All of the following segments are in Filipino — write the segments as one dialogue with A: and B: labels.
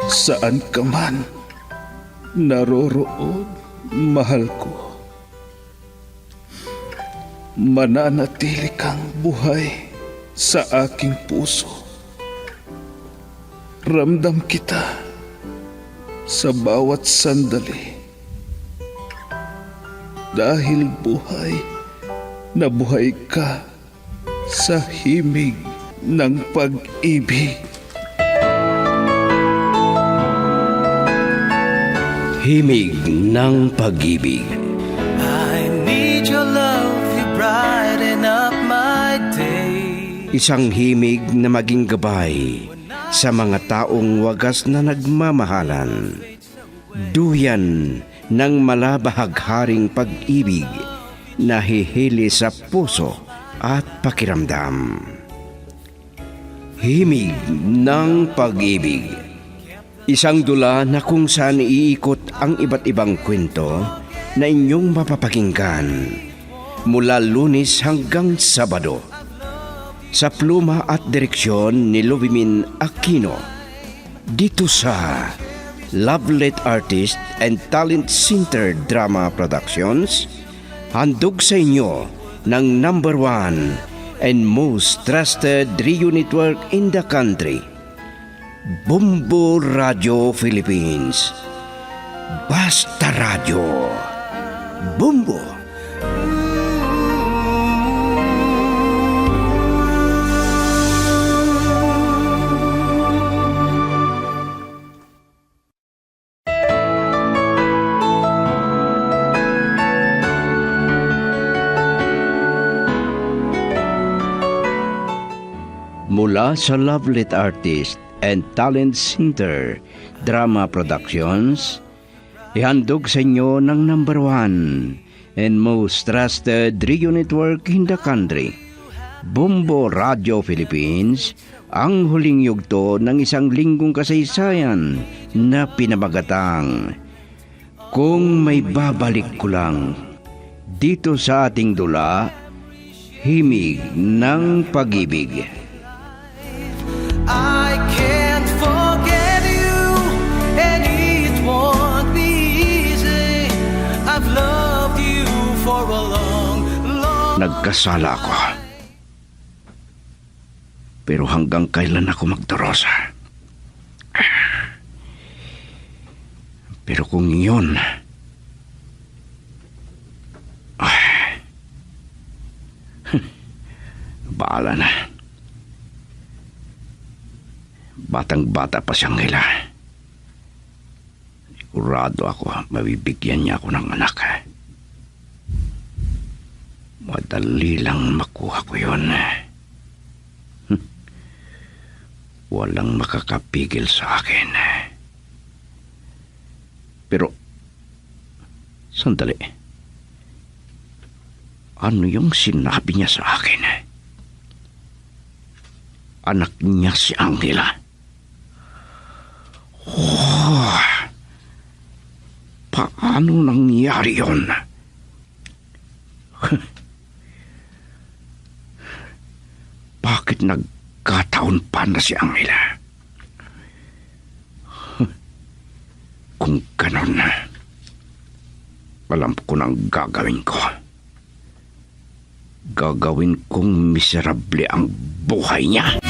A: Saan ka man naroroon, mahal ko, mananatili kang buhay sa aking puso. Ramdam kita sa bawat sandali. Dahil buhay na buhay ka sa himig ng pag-ibig.
B: Himig ng pag-ibig.
C: I need your love, you brighten up my day.
B: Isang himig na maging gabay sa mga taong wagas na nagmamahalan. Duyan ng malabahagharing pag-ibig na hihili sa puso at pakiramdam. Himig ng pag-ibig. Isang dula na kung saan iikot ang iba't ibang kwento na inyong mapapakinggan mula Lunes hanggang Sabado. Sa pluma at direksyon ni Lovimin Aquino. Dito sa Lovelet Artist and Talent Center Drama Productions, handog sa inyo ng #1 and most trusted radio network in the country, Bumbo Radio Philippines. Basta Radio. Bumbo. Mula sa Lovelet Artist and Talent Center Drama Productions, ihandog sa inyo ng #1 and most trusted radio network in the country, Bumbo Radio Philippines, ang huling yugto ng isang linggong kasaysayan na pinamagatang Kung May Babalik Ko Lang. Dito sa ating dula, Himig ng Pag-ibig.
C: I can't forget you, and it won't be easy. I've loved you for a long, long...
B: Nagkasala ako. Pero hanggang kailan ako magdurusa? Pero kung yun... bahala na. Batang-bata pa siyang hila. Sigurado ako mabibigyan niya ako ng anak. Madali lang makuha ko yun. Walang makakapigil sa akin. Pero, sandali. Ano yung sinabi niya sa akin? Anak niya si Angela. Oh, paano nangyari yun? Bakit nagkataon pa na si Angela? Kung ganon, alam ko nang gagawin ko. Gagawin kong miserable ang buhay niya.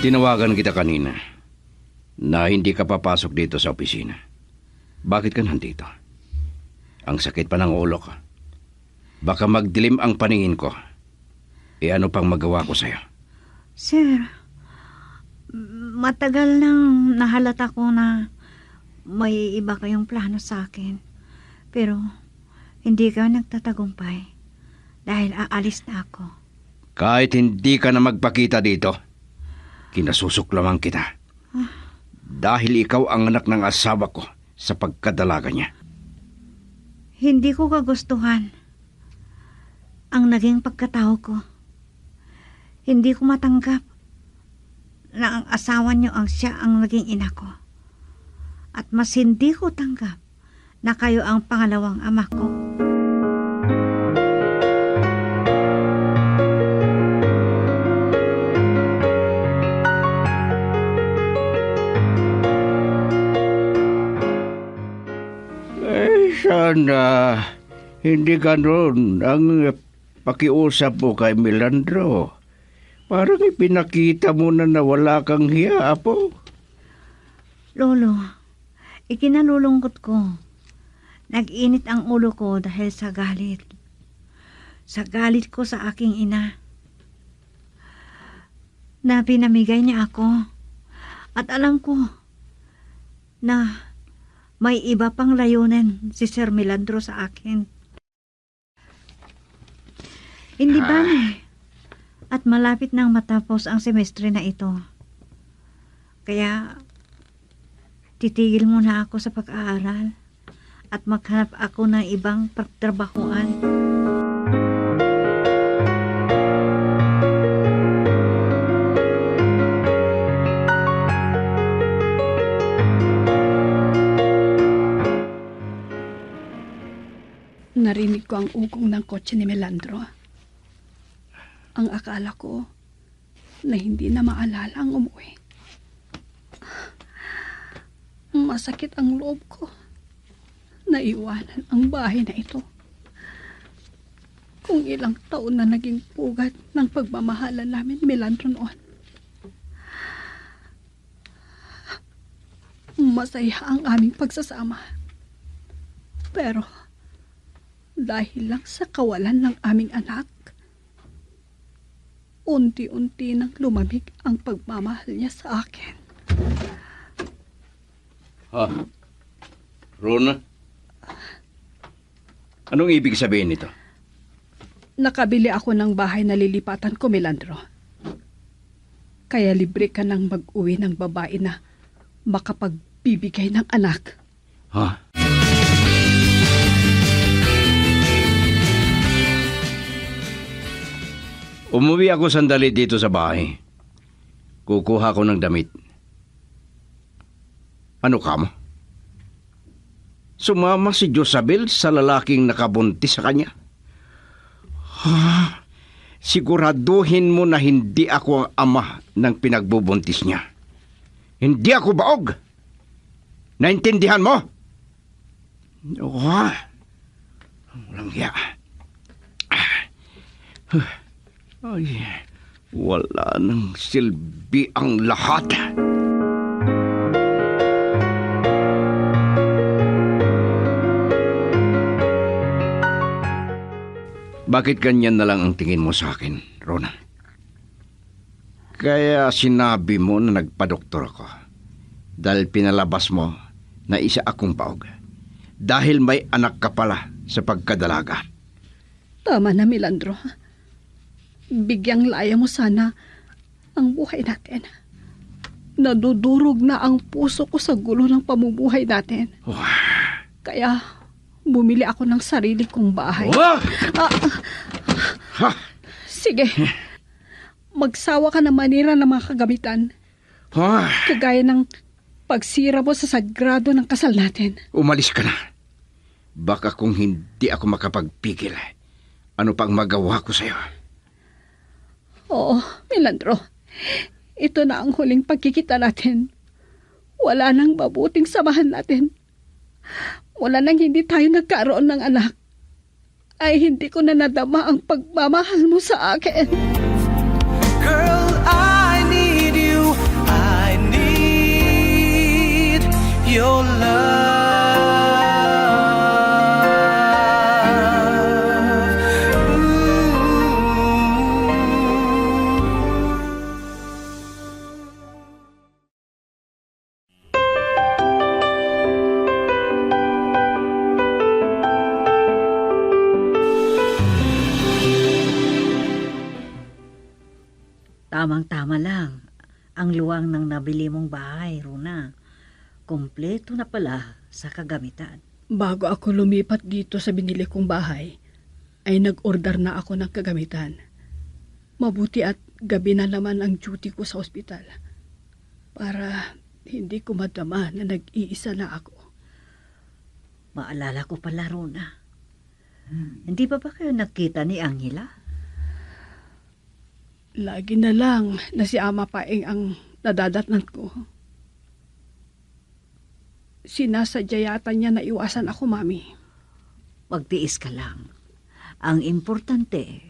B: Tinawagan kita kanina na hindi ka papasok dito sa opisina. Bakit ka nandito? Ang sakit pa ng ulo ko. Baka magdilim ang paningin ko. Ano pang magawa ko sa'yo?
D: Sir, matagal nang nahalata ko na may iba kayong plano sa akin. Pero hindi ka nagtatagumpay dahil aalis na ako.
B: Kahit hindi ka na magpakita dito, kinasusuklaman kita. Dahil ikaw ang anak ng asawa ko sa pagkadalaga niya.
D: Hindi ko kagustuhan ang naging pagkatao ko. Hindi ko matanggap na ang asawa niyo ang siya ang naging ina ko. At mas hindi ko tanggap na kayo ang pangalawang ama ko.
B: Aron hindi ganon ang pakiusap mo kay Melandro. Parang ipinakita mo na wala kang hiya, Apo.
D: Lolo, ikinalulungkot ko. Nag-init ang ulo ko dahil sa galit. Sa galit ko sa aking ina. Na pinamigay niya ako. At alam ko na may iba pang layunin si Sir Melandro sa akin. Hindi ba at malapit nang matapos ang semestre na ito. Kaya titigil muna ako sa pag-aaral at maghanap ako ng ibang pagtrabahuan.
E: Narinig ko ang ugong ng kotse ni Melandro. Ang akala ko na hindi na maalala ang umuwi. Masakit ang loob ko na iwanan ang bahay na ito. Kung ilang taon na naging pugat ng pagmamahalan namin ni Melandro noon. Masaya ang aming pagsasama. Pero dahil lang sa kawalan ng aming anak, unti-unti nang lumamig ang pagmamahal niya sa akin.
B: Rona? Anong ibig sabihin nito?
E: Nakabili ako ng bahay na lilipatan ko, Melandro. Kaya libre ka nang mag-uwi ng babae na makapagbibigay ng anak.
B: Umuwi ako sandali dito sa bahay. Kukuha ko ng damit. Ano ka mo? Sumama si Josabel sa lalaking nakabuntis sa kanya. Siguraduhin mo na hindi ako ang ama ng pinagbubuntis niya. Hindi ako baog. Naintindihan mo? Walang hiya. Ay, wala nang silbi ang lahat. Bakit ganyan na lang ang tingin mo sa akin, Rona? Kaya sinabi mo na nagpadoktor ako dahil pinalabas mo na isa akong paog. Dahil may anak ka pala sa pagkadalaga.
E: Tama na, Melandro. Bigyang laya mo sana ang buhay natin. Nadudurog na ang puso ko sa gulo ng pamumuhay natin. Kaya bumili ako ng sarili kong bahay. Sige. Magsawa ka na manira ng mga kagamitan. Kagaya ng pagsira mo sa sagrado ng kasal natin.
B: Umalis ka na. Baka kung hindi ako makapagpigil, ano pang magawa ko sa'yo?
E: Oo, Melandro. Ito na ang huling pagkikita natin. Wala nang mabuting samahan natin. Wala nang hindi tayo nagkaroon ng anak. Ay hindi ko na nadama ang pagmamahal mo sa akin.
C: Girl, I need you. I need your love.
D: Tamang-tama lang ang luwang ng nabili mong bahay, Rona. Kompleto na pala sa kagamitan.
E: Bago ako lumipat dito sa binili kong bahay, ay nag-order na ako ng kagamitan. Mabuti at gabi na naman ang duty ko sa ospital. Para hindi ko madama na nag-iisa na ako.
D: Maalala ko pala, Rona. Hindi pa ba kayo nagkita ni Angela?
E: Lagi na lang na si Ama Paeng ang nadadatnan ko. Sinasadya yata niya na iwasan ako, Mami.
D: Magtiis ka lang. Ang importante,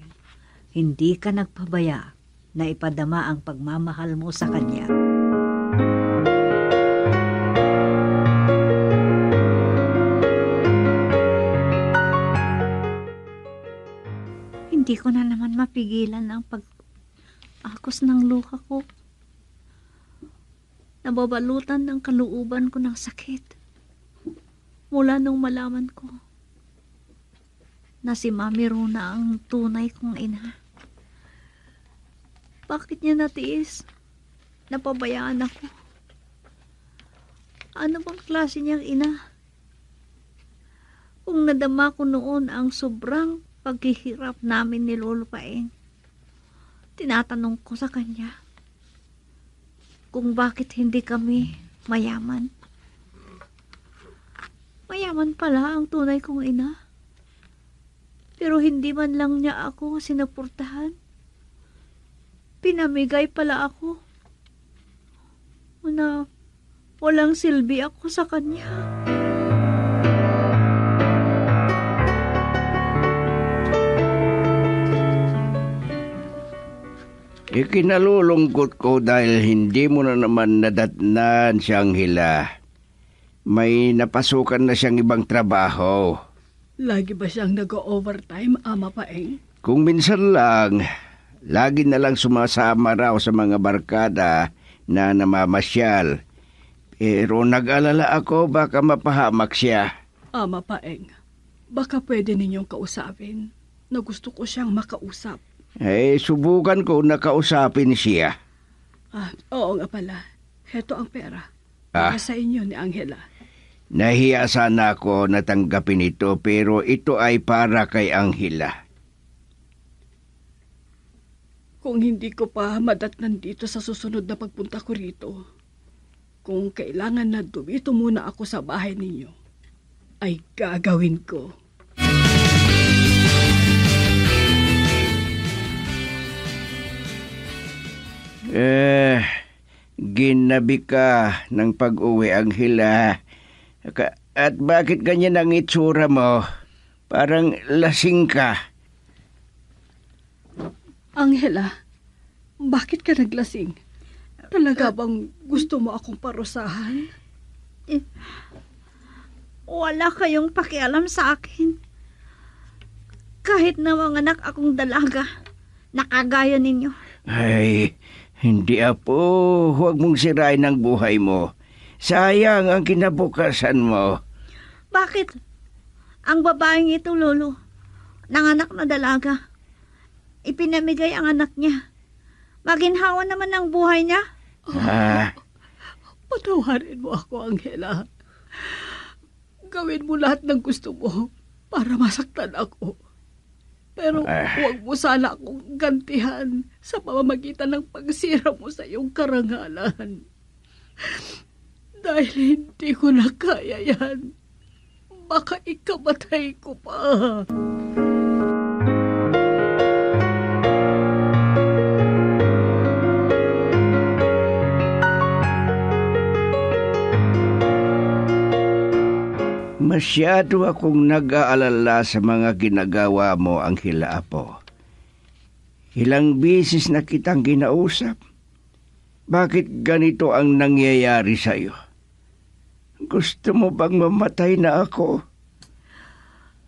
D: hindi ka nagpabaya na ipadama ang pagmamahal mo sa kanya. Hindi ko na naman mapigilan ang pag-akos ng luha ko. Nababalutan ng kalooban ko ng sakit. Mula nung malaman ko na si Mami Rona ang tunay kong ina. Bakit niya natiis? Napabayaan ako. Ano bang klase niyang ina? Kung nadama ko noon ang sobrang paghihirap namin ni Lolo Paeng, tinatanong ko sa kanya kung bakit hindi kami mayaman. Mayaman pala ang tunay kong ina. Pero hindi man lang niya ako sinuportahan. Pinamigay pala ako. Na walang silbi ako sa kanya.
B: Ikinalulungkot ko dahil hindi mo na naman nadatnan siyang hila. May napasukan na siyang ibang trabaho.
E: Lagi ba siyang nag-overtime, Ama Paeng?
B: Kung minsan lang, lagi na lang sumasama raw sa mga barkada na namamasyal. Pero nag-alala ako baka mapahamak siya.
E: Ama Paeng, baka pwede ninyong kausapin na gusto ko siyang makausap.
B: Subukan ko na kausapin siya.
E: Oo nga pala. Heto ang pera. Para sa inyo ni Angela.
B: Nahiya sana ako natanggapin ito pero ito ay para kay Angela.
E: Kung hindi ko pa madatnan dito sa susunod na pagpunta ko rito, kung kailangan na dumito muna ako sa bahay ninyo, ay gagawin ko.
B: Ginabi ka ng pag-uwi, Angela. At bakit ganyan ang itsura mo? Parang lasing ka.
E: Angela, bakit ka naglasing? Talaga bang gusto mo akong parusahan?
D: Wala kayong pakialam sa akin. Kahit na manganak akong dalaga, nakagaya ninyo.
B: Ay, hindi apo. Huwag mong sirain ang buhay mo. Sayang ang kinabukasan mo.
D: Bakit? Ang babaeng ito, Lolo, nanganak na dalaga. Ipinamigay ang anak niya. Maginhawa naman ang buhay niya.
E: Patawarin mo ako, Angela. Gawin mo lahat ng gusto mo para masaktan ako. Pero huwag mo sana akong gantihan sa pamamagitan ng pagsira mo sa iyong karangalan. Dahil hindi ko na kaya yan. Baka ikamatay ko pa.
B: Masyado akong nag-aalala sa mga ginagawa mo, Angela Apo. Ilang bisis na kitang ginausap. Bakit ganito ang nangyayari sa iyo? Gusto mo bang mamatay na ako?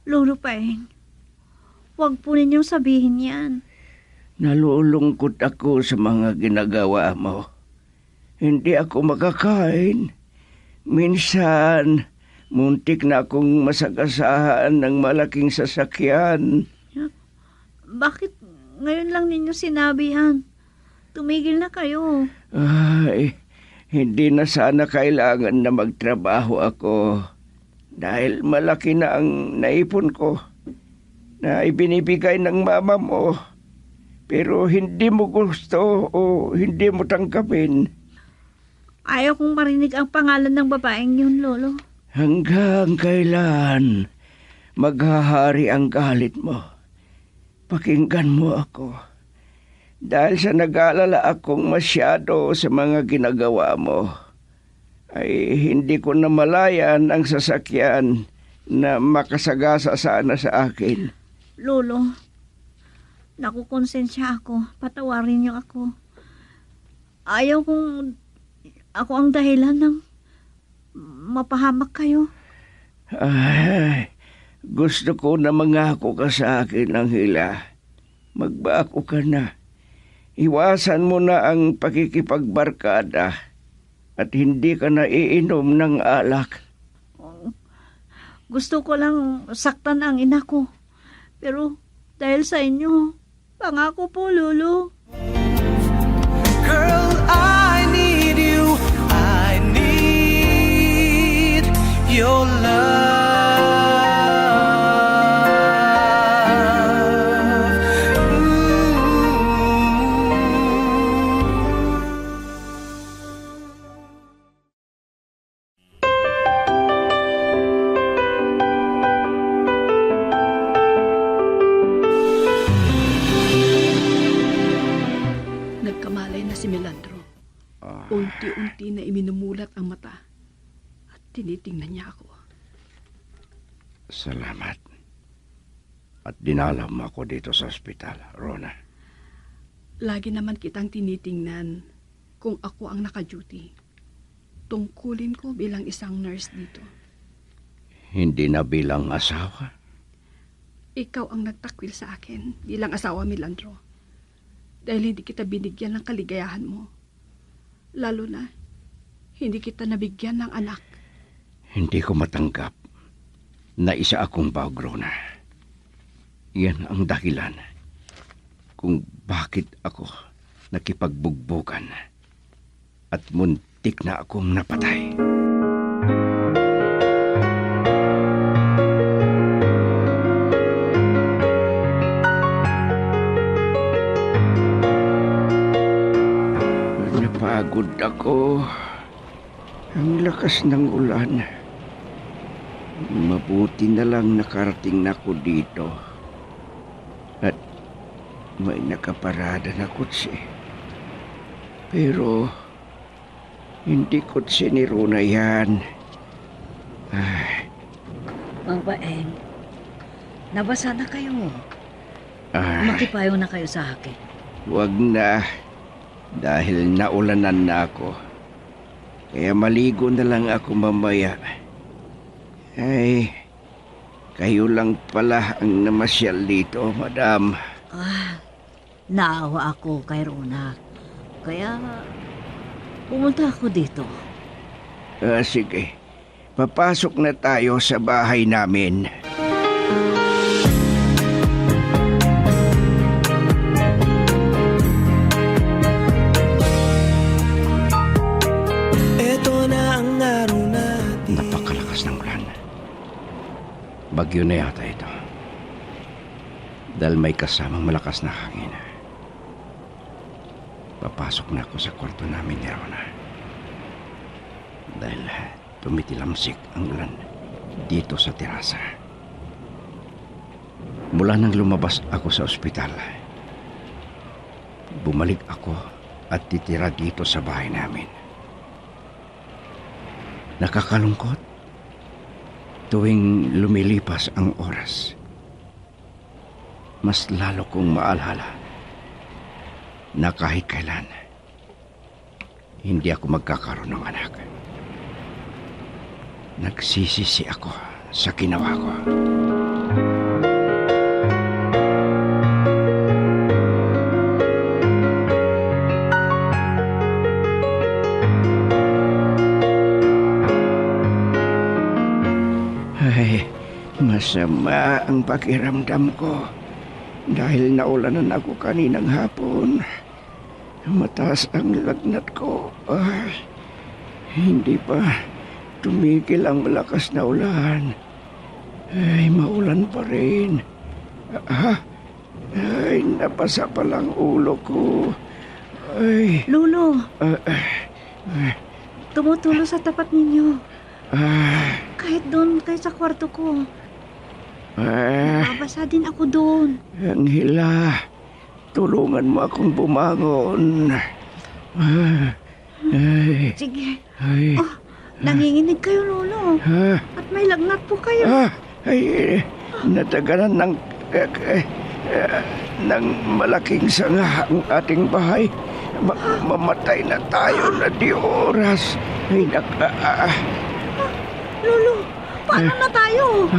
D: Lolo Paeng, huwag po ninyong sabihin yan.
B: Nalulungkot ako sa mga ginagawa mo. Hindi ako makakain. Minsan, muntik na akong masagasahan ng malaking sasakyan.
D: Bakit ngayon lang ninyo sinabi yan? Tumigil na kayo.
B: Ay, hindi na sana kailangan na magtrabaho ako dahil malaki na ang naipon ko na ibinibigay ng mama mo. Pero hindi mo gusto o hindi mo tanggapin.
D: Ayaw kong marinig ang pangalan ng babaeng yun, Lolo.
B: Hanggang kailan maghahari ang galit mo? Pakinggan mo ako. Dahil sa nag-aalala akong masyado sa mga ginagawa mo, ay hindi ko namalayan ang sasakyan na makasagasa sana sa akin.
D: Lolo, nakukonsensya ako. Patawarin niyo ako. Ayaw kong ako ang dahilan ng mapahamak kayo.
B: Ay, gusto ko na mangako ka sa akin, Anghela. Magbako ka na. Iwasan mo na ang pakikipagbarkada at hindi ka na iinom ng alak.
D: Gusto ko lang saktan ang ina ko. Pero dahil sa inyo, pangako po, Lolo.
C: Girl, I need you. I need your love.
E: Nagkamalay na si Melandro. Unti-unti na iminumulat ang mata at tinitingnan niya ako.
B: Salamat. At dinala mo ako dito sa ospital, Rona.
E: Lagi naman kitang tinitingnan kung ako ang naka-duty. Tungkulin ko bilang isang nurse dito.
B: Hindi na bilang asawa.
E: Ikaw ang nagtakwil sa akin bilang asawa, Melandro. Dahil hindi kita binigyan ng kaligayahan mo. Lalo na, hindi kita nabigyan ng anak.
B: Hindi ko matanggap na isa akong Rona. Yan ang dahilan kung bakit ako nakipagbugbugan at muntik na akong napatay. Napagod ako. Ang lakas ng ulan. Mabuti na lang nakarating na ako dito. At may nakaparada na kutsi. Pero hindi kutsi ni Rona yan. Ay,
D: Mang Baeng, nabasa na kayo.
B: ay,
D: Makipayo na kayo sa akin.
B: wag na. Dahil naulanan na ako. Kaya maligo na lang ako mamaya. Ay, kayo lang pala ang namasyal dito, madam.
D: Naawa ako kay Rona. Kaya pumunta ako dito.
B: Sige, papasok na tayo sa bahay namin.
C: Ito na ang araw natin.
B: Napakalakas ng ulan. Bagyo na yata ito. Dahil may kasamang malakas na hangin. Papasok na ako sa kwarto namin ni Rona. Dahil tumitilamsik ang ulan dito sa terasa. Mula nang lumabas ako sa ospital, bumalik ako at titira dito sa bahay namin. Nakakalungkot. Tuwing lumilipas ang oras, mas lalo kong maalala na kahit kailan, hindi ako magkakaroon ng anak. Nagsisisi ako sa ginawa ko. Ay, masama ang pakiramdam ko dahil naulanan ako kaninang hapon. Mataas ang lagnat ko. Ay, hindi pa tumigil ang malakas na ulan. Ay, maulan pa rin. Ay, napasa pa lang ulo ko. Ay,
D: Lolo, tumutulo sa tapat ninyo. Kahit doon kayo sa kwarto ko. Nababasa din ako doon.
B: Anghela, tulungan mo akong bumangon. Ay,
D: Sige.
B: ay,
D: Nanginginig kayo, Lolo. At may lagnat po kayo.
B: ay natagalan ng malaking sanga ang ating bahay. Mamatay na tayo na di oras. Ay,
D: Lolo, paano na tayo?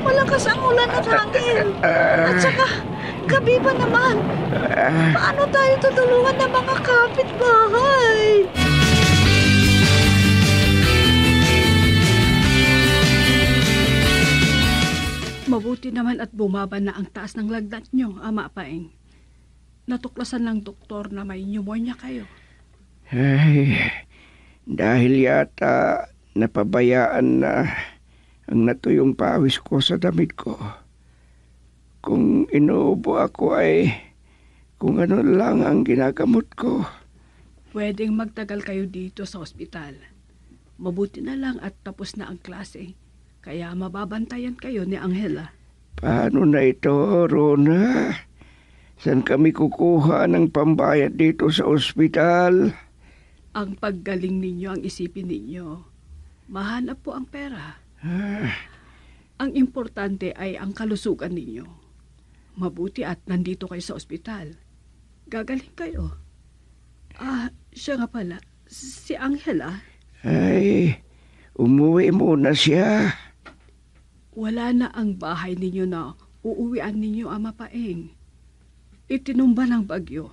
D: Malakas ang ulan at hangin. At saka, gabi pa naman. Paano tayo tutulungan ng mga kapitbahay?
E: Mabuti naman at bumaba na ang taas ng lagnat nyo, Ama Paeng. Natuklasan ng doktor na may pneumonia kayo.
B: Ay, dahil yata napabayaan na ang natuyong pawis ko sa damit ko. Kung inuubo ako ay kung ano lang ang ginagamot ko.
E: Pwedeng magtagal kayo dito sa ospital. Mabuti na lang at tapos na ang klase. Kaya mababantayan kayo ni Angela.
B: Paano na ito, Rona? Saan kami kukuha ng pambayad dito sa ospital?
E: Ang paggaling ninyo ang isipin ninyo. Mahanap po ang pera. Ang importante ay ang kalusugan ninyo. Mabuti at nandito kayo sa ospital. Gagaling kayo. Siya nga pala, si Angela.
B: Ay, umuwi muna siya.
E: Wala na ang bahay ninyo na uuwian ninyo, Ama Paeng. Itinumba ng bagyo.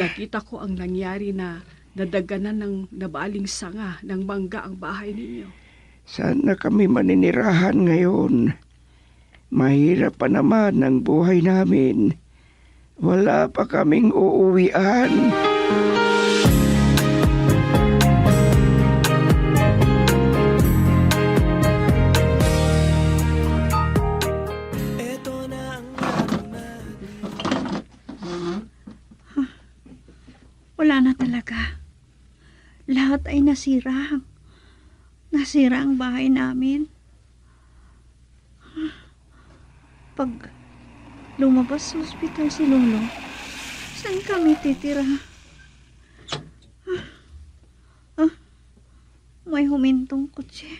E: Nakita ko ang nangyari na nadaganan ng nabaling sanga ng bangga ang bahay ninyo.
B: Sana kami maninirahan ngayon. Mahirap pa naman ang buhay namin. Wala pa kaming uuwian.
D: Wala na talaga. Lahat ay nasira. Nasira ang bahay namin. Pag lumabas sa ospital si Lolo, saan kami titira? May humintong kotse.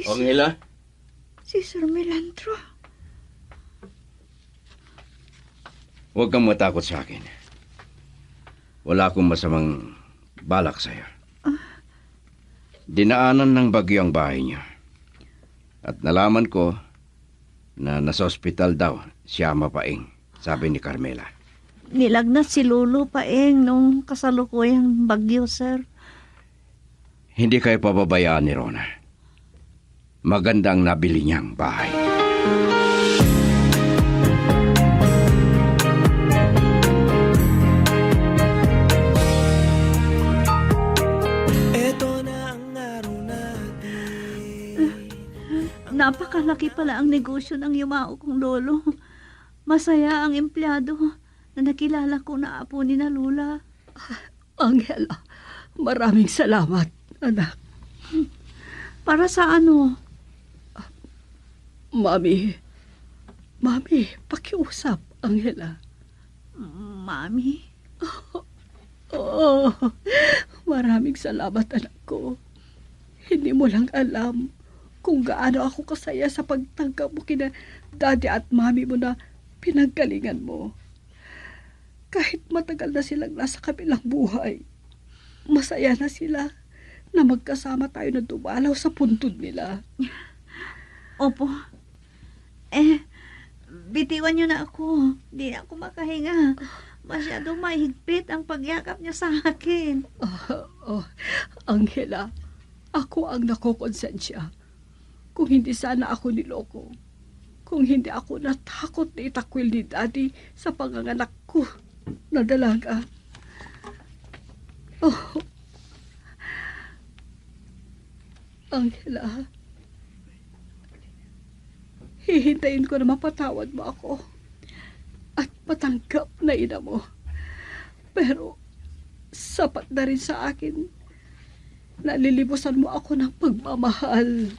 B: Angela?
D: Si Sir Melandro.
B: Huwag kang matakot sa akin. Wala akong masamang balak sa'yo. Dinaanan ng bagyo ang bahay niya. At nalaman ko na nasa ospital daw si Ama Paeng, sabi ni Carmela.
D: Nilagnat si Lolo Paeng nung kasalukuyang bagyo, sir.
B: Hindi kayo pababayaan ni Rona. Maganda ang nabili niyang bahay.
D: Napakalaki pala ang negosyo ng yumao kong lolo. Masaya ang empleyado na nakilala ko na apo ni na Lula.
E: Angela, maraming salamat, anak.
D: Para sa ano?
E: Mami, pakiusap, Angela.
D: Mami?
E: Oh, maraming salamat, anak ko. Hindi mo lang alam kung gaano ako kasaya sa pagtanggap mo kina daddy at mami mo na pinanggalingan mo. Kahit matagal na silang nasa kabilang buhay, masaya na sila na magkasama tayo na dumalaw sa puntod nila.
D: Opo. Bitiwan niyo na ako. Di na ako makahinga. Masyadong mahigpit ang pagyakap niya sa akin.
E: Angela, ako ang nakokonsensya. Kung hindi sana ako niloko, kung hindi ako natakot na itakwil ni Daddy sa panganganak ko na dalaga. Angela, hihintayin ko na mapatawad mo ako at matanggap na ina mo. Pero sapat na rin sa akin na lilibusan mo ako ng pagmamahal.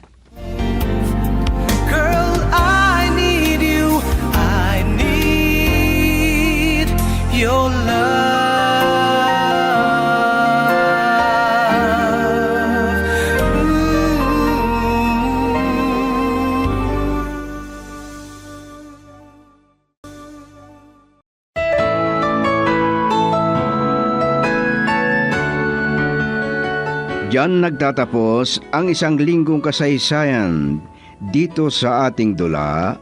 C: Girl, I need you. I need your love.
B: Diyan nagtatapos ang isang linggong kasaysayan dito sa ating dula,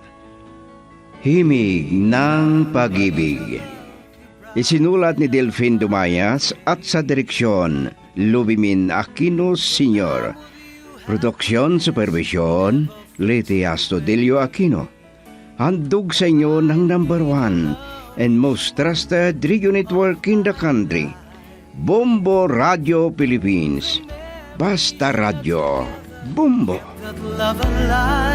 B: Himig ng Pag-ibig. Isinulat ni Delfin Dumayas at sa direksyon Lubimin Aquino Sr. Produksyon Supervision Leti Astudillo Aquino. Handog sa inyo ng number 1 and most trusted radio network in the country, Bombo Radio Philippines. Basta Radio. Bombo.
C: That love and light